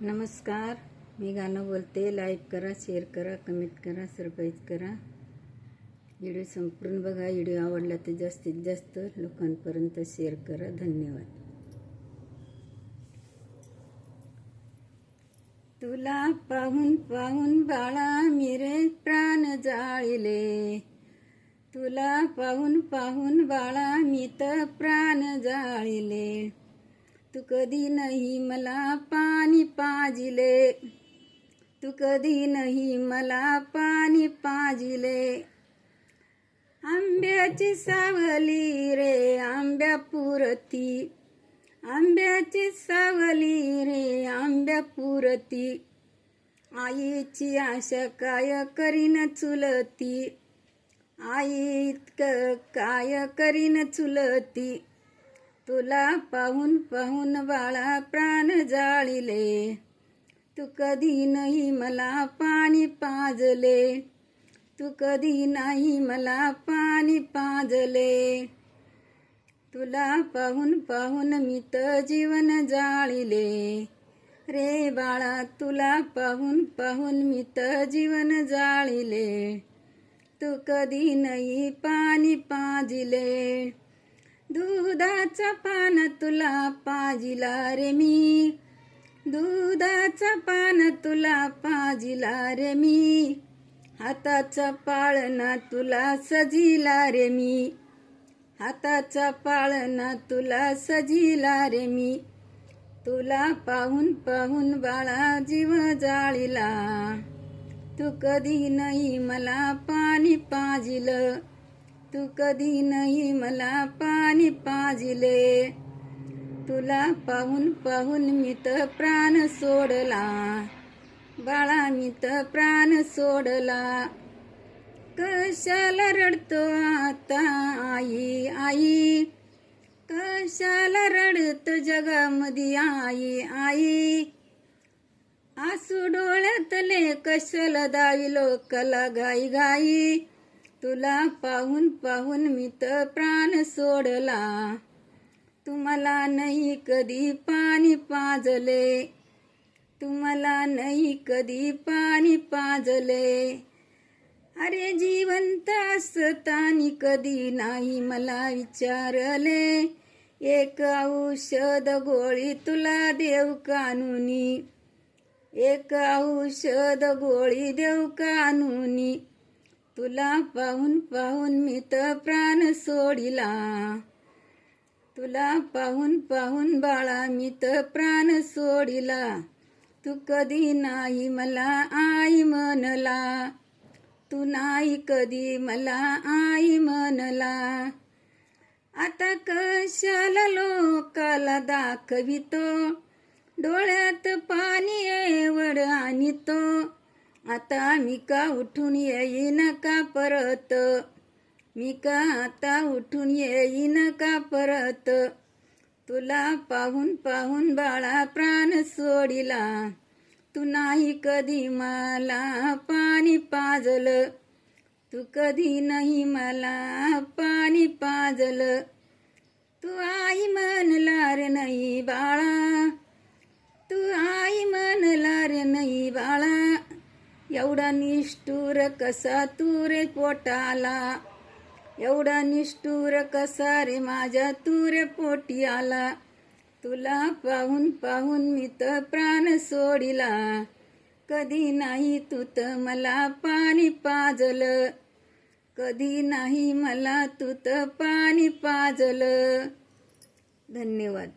नमस्कार, मी गाणं बोलते. लाईक करा, शेअर करा, कमेंट करा, सबस्क्राईब करा. व्हिडिओ संपूर्ण बघा. व्हिडिओ आवडला तर जास्तीत जास्त लोकांपर्यंत शेअर करा. धन्यवाद. तुला पाहून पाहून बाळा मेरे प्राण जाळले. तुला पाहून पाहून बाळा मी तर प्राण जाळले. तू कधी नाही मला पाणी पाजिले. तू कधी नाही मला पाणी पाजिले. आंब्याची सावली रे आंब्यापुरती. आंब्याची सावली रे आंब्यापुरती. आईची आशा काय करीन चुलती. आई काय करीन चुलती. तुला पाहून पाहून बाळा प्राण जाळले. तू कधी नाही मला पाणी पाजले. तू कधी नाही मला पाणी पाजले. तुला पाहून पाहून मी तर जीवन जाळले. रे बाळा तुला पाहून पाहून मी तर जीवन जाळले. तू कधी नाही पाणी पाजिले. दुधाचा पान तुला पाजिला रे मी. दुधाचा पान तुला पाजिला रे मी. हाताचा पाळणा तुला सजिला रे मी. हाताचा पाळणा तुला सजिला रे मी. तुला पाहून पाहून बाळा जीव जाळीला. तू कधी नाही मला पाणी पाजिलं. तू कधी नाही मला पाणी पाजिले. तुला पाहून पाहून मी तर प्राण सोडला. बाळा मी तर प्राण सोडला. कशाला रडतो आता आई आई. कशाला रडतो जगामध्ये आई आई. आसू डोळ्यातले कशाला दावी लोकाला घाई घाई. तुला पाहून पाहून मी तर प्राण सोडला. तुम्हाला नाही कधी पाणी पाजले. तुम्हाला नाही कधी पाणी पाजले. अरे जिवंत असतानी कधी नाही मला विचारले. एक औषध गोळी तुला देऊ कानुनी. एक औषध गोळी देऊ कानुनी. तुला पाहून पाहून मी तर प्राण सोडिला. तुला पाहून पाहून बाळा मी तर प्राण सोडिला. तू कधी नाही मला आई म्हणला. तू नाही कधी मला आई म्हणला. आता कशाला लोकाला दाखवितो. डोळ्यात पाणी एवढ आणितो. आता मी का उठून येईन का परत. मी का आता उठून येईन का परत. तुला पाहून पाहून बाळा प्राण सोडिला. तू नाही कधी मला पाणी पाजलं. तू कधी नाही मला पाणी पाजलं. तू आई म्हणला रे नाही बाळा. तू आई म्हणला रे नाही बाळा. एवढा निष्ठुर कसा तू रे पोटाला. एवढा निष्ठुर कसा रे माझ्या तू रे पोटी आला. तुला पाहून पाहून मी तर प्राण सोडिला. कधी नाही तू तर मला पाणी पाजलं. कधी नाही मला तू तर पाणी पाजलं. धन्यवाद.